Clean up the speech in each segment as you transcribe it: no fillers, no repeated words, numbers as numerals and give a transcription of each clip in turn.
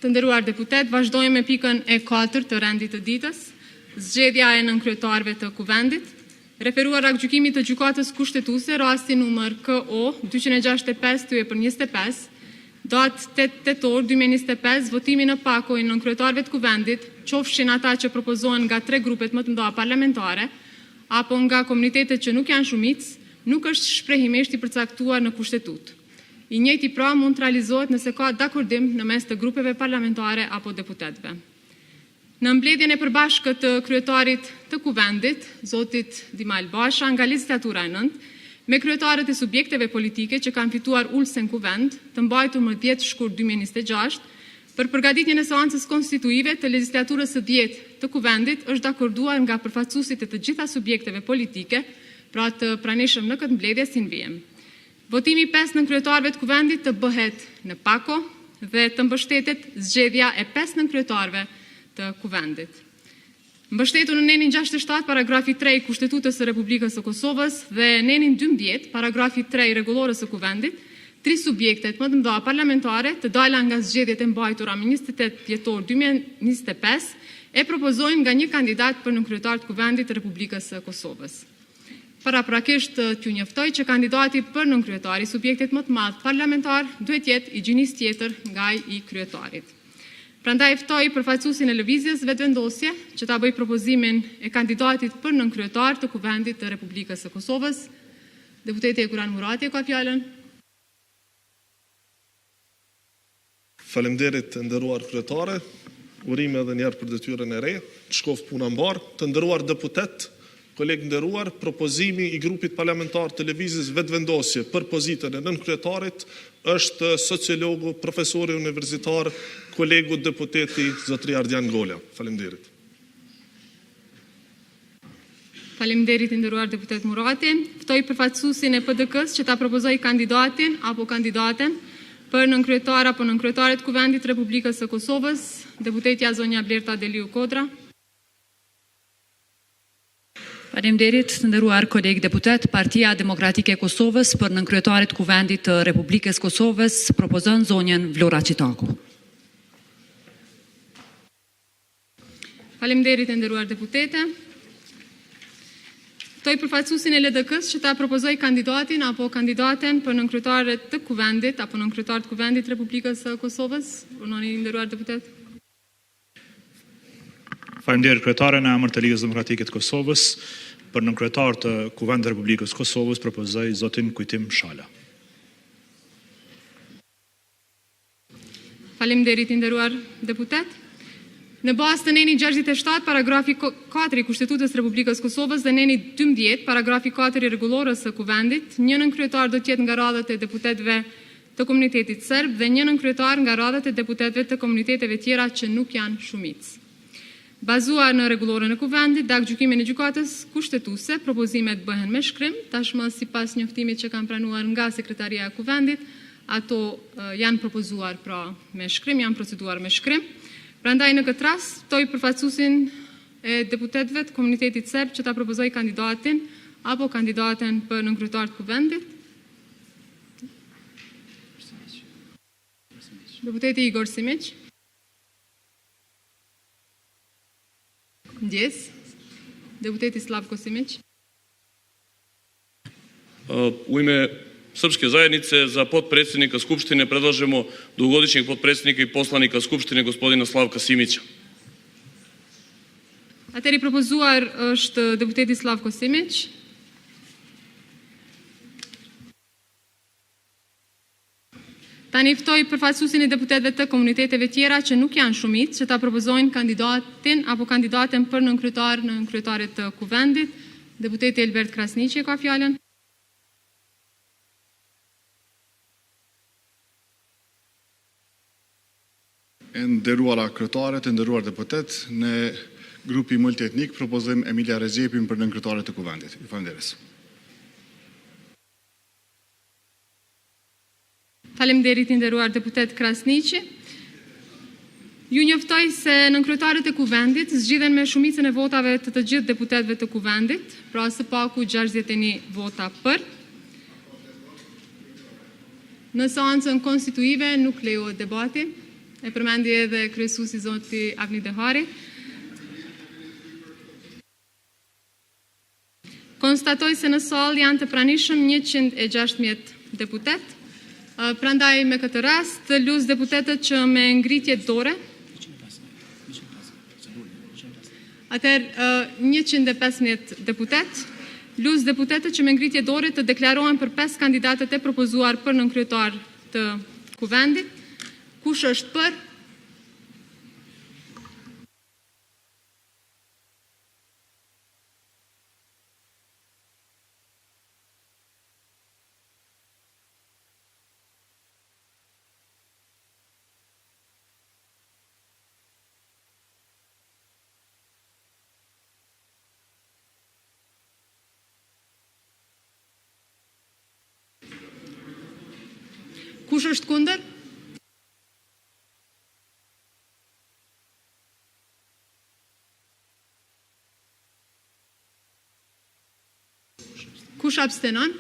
Të nderuar deputet, vazhdojmë me pikën e 4 të rendit të ditës, zgjedhja e nënkryetarëve të Kuvendit, referuar aktgjykimit të Gjykatës Kushtetuese, rasti numër KO 265/25, datë 8 tetor 2025, votimi në pako i nënkryetarëve të Kuvendit, qofshin ata që propozohen nga 3 grupet më të mëdha parlamentare, apo nga komunitetet që nuk janë shumicë, nuk është shprehimisht i përcaktuar në Kushtetut. I njëjti pra mund të realizohet nëse ka dakordim në mes të grupeve parlamentare apo deputetëve. Në mbledhjen e përbashkët të kryetarit të Kuvendit, zotit Dimal Basha, nga legjislatura e 9, me kryetarët e subjekteve politike që kanë fituar ulse në Kuvend, të mbajtur më 10 shkurt 2026, për përgatitjen e seancës konstituive të legjislaturës së 10 të Kuvendit, është dakorduar nga përfaqësuesit e të gjitha subjekteve politike, pra të pranishëm në këtë mbledhje si nvijem. Votimi 5 nënkryetarëve të Kuvendit të bëhet në pako dhe të mbështetet zgjedhja e 5 nënkryetarëve të Kuvendit. Mbështetur në nenin 67 paragrafi 3 Kushtetutës së Republikës së Kosovës dhe nenin 12 paragrafi 3 rregullores së Kuvendit, 3 subjektet më të mëdha parlamentare të dala nga zgjedhjet e mbajtura më 28 dhjetor 2025 e propozojnë nga një kandidat për nënkryetar të Kuvendit të Republikës së Kosovës. Paraprakisht t'ju njoftoj që kandidati për nënkryetari subjektit më të madh parlamentar duhet jetë i gjinisë tjetër nga i kryetarit. Prandaj ftoj përfaqësuesin e lëvizjes vetëvendosje që ta bëj propozimin e kandidatit për nënkryetar të Kuvendit të Republikës së Kosovës. Deputeti Kuran Murati ka fjalën. Faleminderit të nderuar kryetare, urime edhe njerë për detyrën e re, të shkof puna mbar, të nderuar deputet, kolegë nderuar, propozimi i grupit parlamentar të lëvizjes vetëvendosje për pozitën e nënkryetarit është sociologu, profesori universitar, kolegu deputeti zotri Ardian Gola. Faleminderit. Faleminderit i nderuar deputet Murati. Ftoj përfaqësuesin e PDK-s që ta propozoj kandidatin apo kandidaten për nënkryetar apo nënkryetaret Kuvendit të Republikës së Kosovës, deputetja zonja Blerta Deliu Kodra. Faleminderit të nderuar kolegë deputet, Partia Demokratike e Kosovës për nënkryetarit Kuvendit të Republikës Kosovës propozon zonjën Vlora Qitaku. Faleminderit të nderuar deputete. Ftoj përfaqësuesin e LDK-s që ta propozoj kandidatin apo kandidaten për nënkryetaret të Kuvendit apo nënkryetar të Kuvendit të Republikës së Kosovës. Urnoni nderuar deputet. Faleminderit kryetare, në emër të Ligës Demokratike të Kosovës, për nënkryetar të Kuvendit të Republikës Kosovës propozoj zotin Kujtim Shala. Faleminderit i nderuar deputet. Në bazë të neni 67 paragrafi 4 i Kushtetutës së Republikës Kosovës dhe neni 12 paragrafi 4 i rregullores së Kuvendit, një nënkryetar do të jetë nga radhët e deputetëve të komunitetit serb dhe një nënkryetar nga radhët e deputetëve të komuniteteve tjera që nuk janë shumicë. Bazuar në rregulloren e Kuvendit dhe aktgjykimin e Gjykatës Kushtetuese, propozimet bëhen me shkrim, tashmë sipas njoftimit që kanë pranuar nga Sekretaria e Kuvendit, ato janë propozuar pra me shkrim, janë proceduar me shkrim. Prandaj në këtë rast, ftoj përfaqësuesin e deputetëve të komunitetit serb që ta propozoj kandidatin apo kandidaten për nënkryetar të Kuvendit. Deputeti Igor Simić. Ndjes. Deputeti Slavko Simić. U ime Srpske zajednice za potpredsjednika Skupštine predlažemo dugogodišnjeg potpredsjednika i poslanika Skupštine gospodina Slavka Simića. Atëri propozuar është deputeti Slavko Simić. Tani ftoj përfaqësuesin e deputetëve të komuniteteve tjera që nuk janë shumicë që ta propozojnë kandidatin apo kandidaten për nënkryetaret të Kuvendit. Deputeti Elbert Krasniqi ka fjalën. E nderuara kryetare, të nderuar deputet, në grupi multietnik propozojmë Emilia Rezjepin për nënkryetaret të Kuvendit. Faleminderit. Faleminderit i nderuar deputet Krasniqi. Ju njoftoj se nënkryetaret e Kuvendit zgjidhen me shumicën e votave të gjithë deputetëve të Kuvendit, pra së paku 61 vota për. Në seancën konstituive nuk lejohet debati. e përmendi edhe kryesuesi zoti Agni Dehari. Konstatoj se në sallë janë të pranishëm 116 deputet. Prandaj me këtë rast, lus deputetët që me ngritje dore. Atëherë 115 deputet, lus deputetët që me ngritje dore të deklarohen për 5 kandidatët e propozuar për nënkryetar të kuvendit. Kush është për? Kush është kundër? Kush abstenon?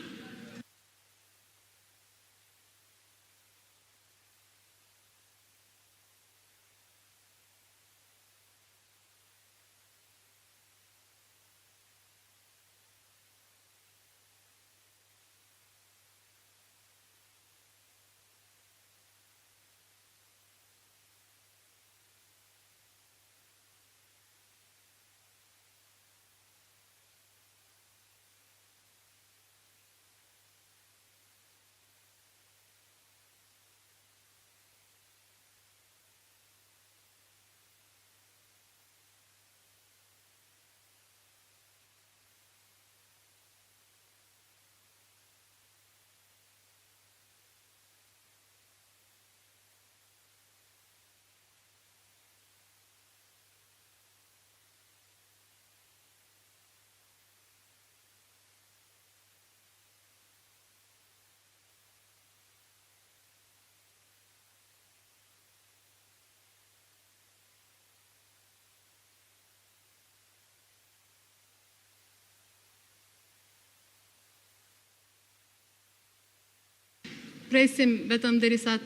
Presim vetëm derisa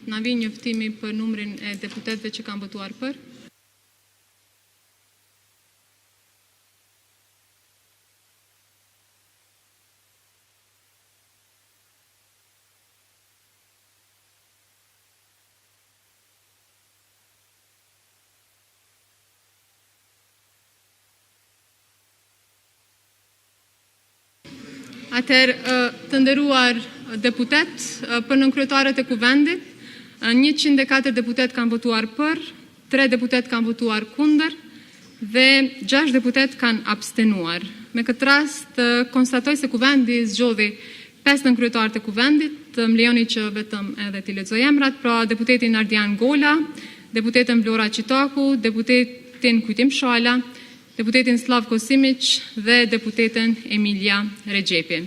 na vi njoftimi për numrin e deputetëve që kanë votuar për. Atëherë, të nderuar deputet, për nënkryetarët e kuvendit, 104 deputet kanë votuar për, 3 deputet kanë votuar kundër dhe 6 deputet kanë abstenuar. Me këtë rast, konstatoj se kuvendi zgjodhi 5 nënkryetarët e kuvendit, më lejoni që vetëm edhe t'i lexoj emrat, pra deputetin Ardian Gola, deputetin Vlora Qitaku, deputetin Kujtim Shala, deputetin Slavko Simić dhe deputetin Emilia Regjepi.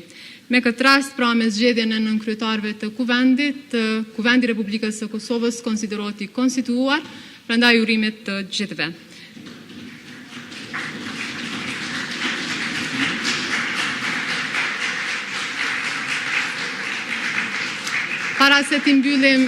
Me këtë rast, pra me zgjedhjen e nënkryetarëve të kuvendit, Kuvendi i Republikës së Kosovës konsiderohet i konstituuar, prandaj urimet të gjithëve. Para se t'i mbyllim